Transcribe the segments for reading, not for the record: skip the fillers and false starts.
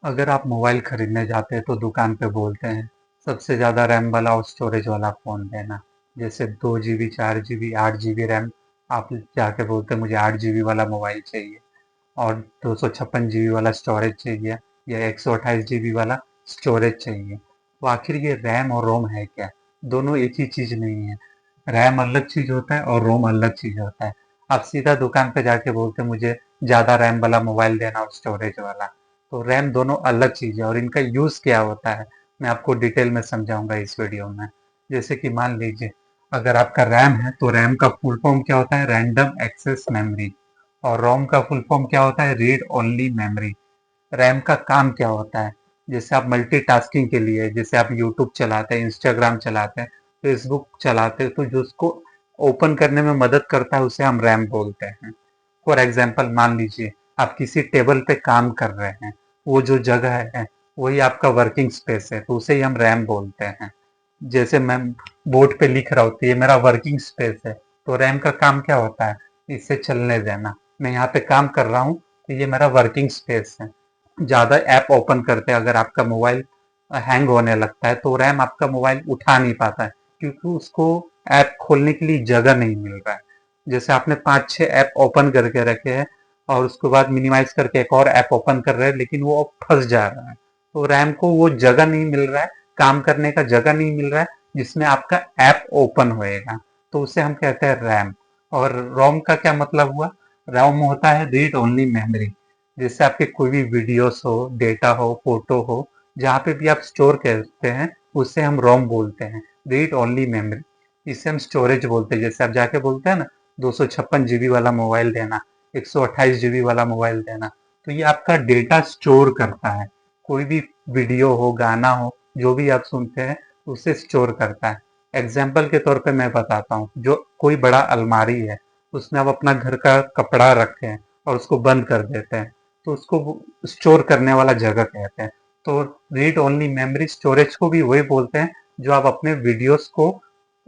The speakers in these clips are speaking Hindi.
अगर आप मोबाइल खरीदने जाते हैं तो दुकान पे बोलते हैं सबसे ज़्यादा रैम वाला और स्टोरेज वाला फ़ोन देना। जैसे 2 GB 4 GB 8 GB रैम, आप जाके बोलते हैं मुझे 8 GB वाला मोबाइल चाहिए और 256 GB वाला स्टोरेज चाहिए या 128 GB वाला स्टोरेज चाहिए। तो आखिर ये रैम और रोम है क्या? दोनों एक ही चीज़ नहीं है। रैम अलग चीज़ होता है और रोम अलग चीज़ होता है। आप सीधा दुकान पे जाके बोलते हैं मुझे ज़्यादा रैम वाला मोबाइल देना और स्टोरेज वाला। तो रैम दोनों अलग चीज़ है और इनका यूज़ क्या होता है, मैं आपको डिटेल में समझाऊंगा इस वीडियो में। जैसे कि मान लीजिए, अगर आपका रैम है तो रैम का फुल फॉर्म क्या होता है? Random access memory. और रोम का फुल फॉर्म क्या होता है? Read only memory. रैम का काम क्या होता है? जैसे आप मल्टीटास्किंग के लिए, जैसे आप यूट्यूब चलाते हैं, इंस्टाग्राम चलाते हैं, फेसबुक चलाते हैं, तो जो उसको ओपन करने में मदद करता है उसे हम रैम बोलते हैं। फॉर एग्जाम्पल मान लीजिए, आप किसी टेबल पे काम कर रहे हैं, वो जो जगह है वही आपका वर्किंग स्पेस है, तो उसे ही हम रैम बोलते हैं। जैसे मैं बोर्ड पे लिख रहा हूँ तो ये मेरा वर्किंग स्पेस है, तो रैम का काम क्या होता है? इसे चलने देना। मैं यहाँ पे काम कर रहा हूँ तो ये मेरा वर्किंग स्पेस है। ज़्यादा ऐप ओपन करते हैं अगर आपका मोबाइल हैंग होने लगता है तो रैम आपका मोबाइल उठा नहीं पाता है, क्योंकि उसको ऐप खोलने के लिए जगह नहीं मिल रहा है। जैसे आपने 5-6 ऐप ओपन करके रखे हैं और उसके बाद मिनिमाइज करके एक और ऐप ओपन कर रहे हैं, लेकिन वो फंस जा रहा है। तो रैम को वो जगह नहीं मिल रहा है, काम करने का जगह नहीं मिल रहा है जिसमें आपका ऐप ओपन होएगा, तो उसे हम कहते हैं रैम। और रोम का क्या मतलब हुआ? रोम होता है रीड ओनली मेमोरी। जैसे आपके कोई भी वीडियोस हो, डेटा हो, फोटो हो, जहाँ पे भी आप स्टोर करते हैं उसे हम रोम बोलते हैं, रीड ओनली मेमोरी। इसे हम स्टोरेज बोलते हैं। जैसे आप जाके बोलते हैं ना 256 GB वाला मोबाइल देना, 128 GB वाला मोबाइल देना, तो ये आपका डेटा स्टोर करता है। कोई भी वीडियो हो, गाना हो, जो भी आप सुनते हैं उसे स्टोर करता है। एग्जाम्पल के तौर पे मैं बताता हूँ, जो कोई बड़ा अलमारी है, उसमें आप अपना घर का कपड़ा रखे हैं और उसको बंद कर देते हैं, तो उसको स्टोर करने वाला जगह कहते हैं। तो रीड ओनली मेमोरी स्टोरेज को भी वही बोलते हैं जो आप अपने वीडियोस को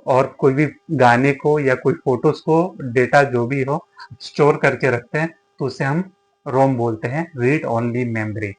और कोई भी गाने को या कोई फोटोज को, डेटा जो भी हो, स्टोर करके रखते हैं, तो उसे हम रोम बोलते हैं, रीड ओनली मेमोरी।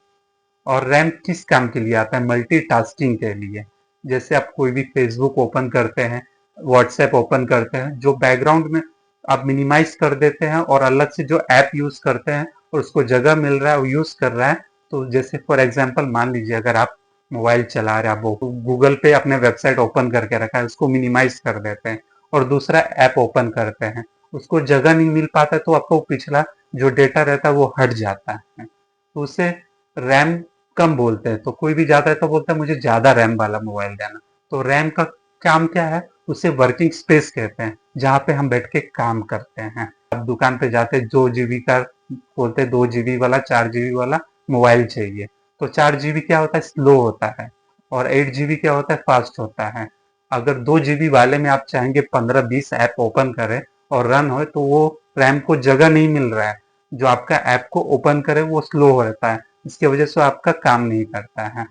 और रैम किस काम के लिए आता है? मल्टीटास्किंग के लिए। जैसे आप कोई भी फेसबुक ओपन करते हैं, व्हाट्सएप ओपन करते हैं, जो बैकग्राउंड में आप मिनिमाइज कर देते हैं और अलग से जो ऐप यूज करते हैं और उसको जगह मिल रहा है वो यूज कर रहा है। तो जैसे फॉर एग्जांपल मान लीजिए, अगर आप मोबाइल चला रहे हैं, आप गूगल पे अपने वेबसाइट ओपन करके रखा है, उसको मिनिमाइज कर देते हैं और दूसरा ऐप ओपन करते हैं, उसको जगह नहीं मिल पाता है, तो आपको पिछला जो डेटा रहता है वो हट जाता है, तो उसे रैम कम बोलते हैं। तो कोई भी जाता है तो बोलता है मुझे ज्यादा रैम वाला मोबाइल देना। तो रैम का काम क्या है? उसे वर्किंग स्पेस कहते हैं, जहाँ पे हम बैठ के काम करते हैं। आप दुकान पे जाते हैं, 2 GB का बोलते हैं, 2 GB वाला, 4 GB वाला मोबाइल चाहिए। तो 4 GB क्या होता है? स्लो होता है। और 8 GB क्या होता है? फास्ट होता है। अगर 2 GB वाले में आप चाहेंगे 15-20 ऐप ओपन करें और रन हो, तो वो रैम को जगह नहीं मिल रहा है, जो आपका ऐप को ओपन करे वो स्लो हो रहता है, इसकी वजह से आपका काम नहीं करता है।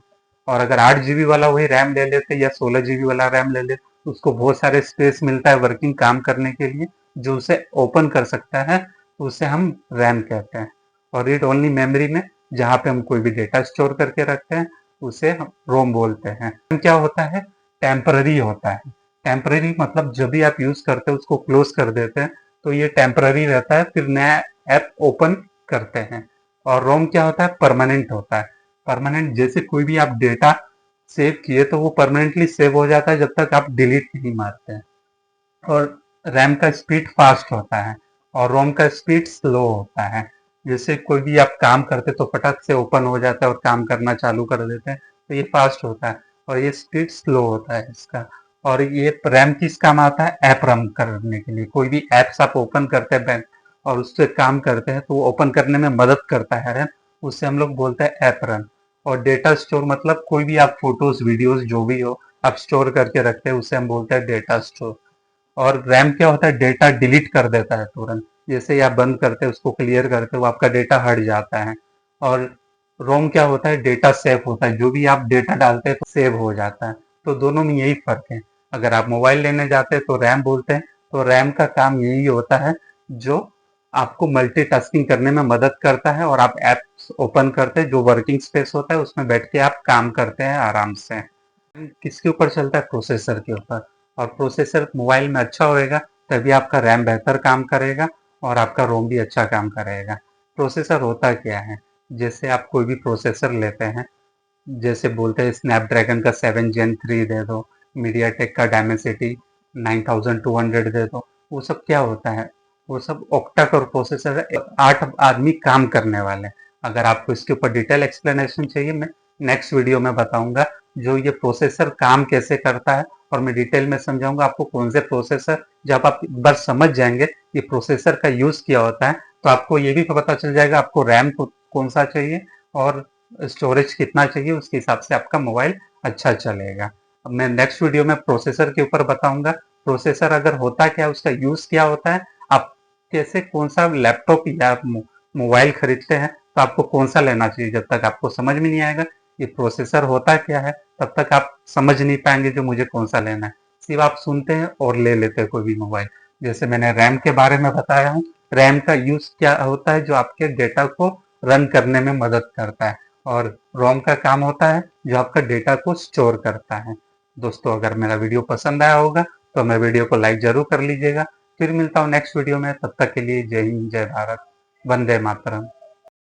और अगर 8 GB वाला वही रैम ले लेते या 16 GB वाला रैम ले लेते, तो उसको बहुत सारे स्पेस मिलता है वर्किंग काम करने के लिए, जो उसे ओपन कर सकता है, तो उसे हम रैम कहते हैं। और रीड ओनली मेमोरी में जहाँ पे हम कोई भी डेटा स्टोर करके रखते हैं उसे हम रोम बोलते हैं। क्या होता है? टेम्पररी होता है। टेम्पररी मतलब जब भी आप यूज करते हैं उसको क्लोज कर देते हैं, तो ये टेम्पररी रहता है, फिर नया ऐप ओपन करते हैं। और रोम क्या होता है? परमानेंट होता है। परमानेंट जैसे कोई भी आप डेटा सेव किए तो वो परमानेंटली सेव हो जाता है जब तक आप डिलीट नहीं मारते हैं। और रैम का स्पीड फास्ट होता है और रोम का स्पीड स्लो होता है। जैसे कोई भी आप काम करते तो फटक से ओपन हो जाता है और काम करना चालू कर देते हैं, तो ये फास्ट होता है और ये स्पीड स्लो होता है इसका। और ये रैम किस काम आता है? ऐप रन करने के लिए। कोई भी ऐप्स आप ओपन करते हैं बैंक और उससे काम करते हैं तो वो ओपन करने में मदद करता है रैम, उससे हम लोग बोलते हैं ऐप रन। और डेटा स्टोर मतलब कोई भी आप फोटोज वीडियोज जो भी हो आप स्टोर करके रखते हैं, उसे हम बोलते हैं डेटा स्टोर। और रैम क्या होता है? डेटा डिलीट कर देता है तुरंत, जैसे ही आप बंद करते हैं उसको क्लियर करते हो आपका डेटा हट जाता है। और रोम क्या होता है? डेटा सेव होता है, जो भी आप डेटा डालते हैं तो सेव हो जाता है। तो दोनों में यही फर्क है। अगर आप मोबाइल लेने जाते हैं तो रैम बोलते हैं, तो रैम का काम यही होता है जो आपको मल्टीटास्किंग करने में मदद करता है और आप ऐप्स ओपन करते हैं, जो वर्किंग स्पेस होता है उसमें बैठ के आप काम करते हैं आराम से। किसके ऊपर चलता है? प्रोसेसर के ऊपर। और प्रोसेसर मोबाइल में अच्छा होएगा तभी आपका रैम बेहतर काम करेगा और आपका रोम भी अच्छा काम करेगा। प्रोसेसर होता क्या है? जैसे आप कोई भी प्रोसेसर लेते हैं, जैसे बोलते हैं स्नैपड्रैगन का 7 Gen 3 दे दो, मीडियाटेक का डायमेंसिटी 9200 दे दो। वो सब क्या होता है? वो सब ऑक्टा कोर प्रोसेसर है, 8 आदमी काम करने वाले। अगर आपको इसके ऊपर डिटेल एक्सप्लेनेशन चाहिए, मैं नेक्स्ट वीडियो में बताऊंगा जो ये प्रोसेसर काम कैसे करता है, और मैं डिटेल में समझाऊंगा आपको कौन से प्रोसेसर। जब आप एक बार समझ जाएंगे ये प्रोसेसर का यूज क्या होता है, तो आपको ये भी पता चल जाएगा आपको रैम कौन सा चाहिए और स्टोरेज कितना चाहिए, उसके हिसाब से आपका मोबाइल अच्छा चलेगा। अब मैं नेक्स्ट वीडियो में प्रोसेसर के ऊपर बताऊंगा प्रोसेसर अगर होता क्या है, उसका यूज क्या होता है, आप कैसे कौन सा लैपटॉप या मोबाइल खरीदते हैं तो आपको कौन सा लेना चाहिए। जब तक आपको समझ में नहीं आएगा ये प्रोसेसर होता क्या है, तब तक आप समझ नहीं पाएंगे जो मुझे कौन सा लेना है। सिर्फ आप सुनते हैं और ले लेते हैं कोई भी मोबाइल। जैसे मैंने रैम के बारे में बताया हूँ, रैम का यूज क्या होता है? जो आपके डेटा को रन करने में मदद करता है। और रोम का काम होता है जो आपका डेटा को स्टोर करता है। दोस्तों, अगर मेरा वीडियो पसंद आया होगा तो मेरे वीडियो को लाइक जरूर कर लीजिएगा। फिर मिलता हूँ नेक्स्ट वीडियो में, तब तक के लिए जय हिंद, जय भारत, वंदे मातरम।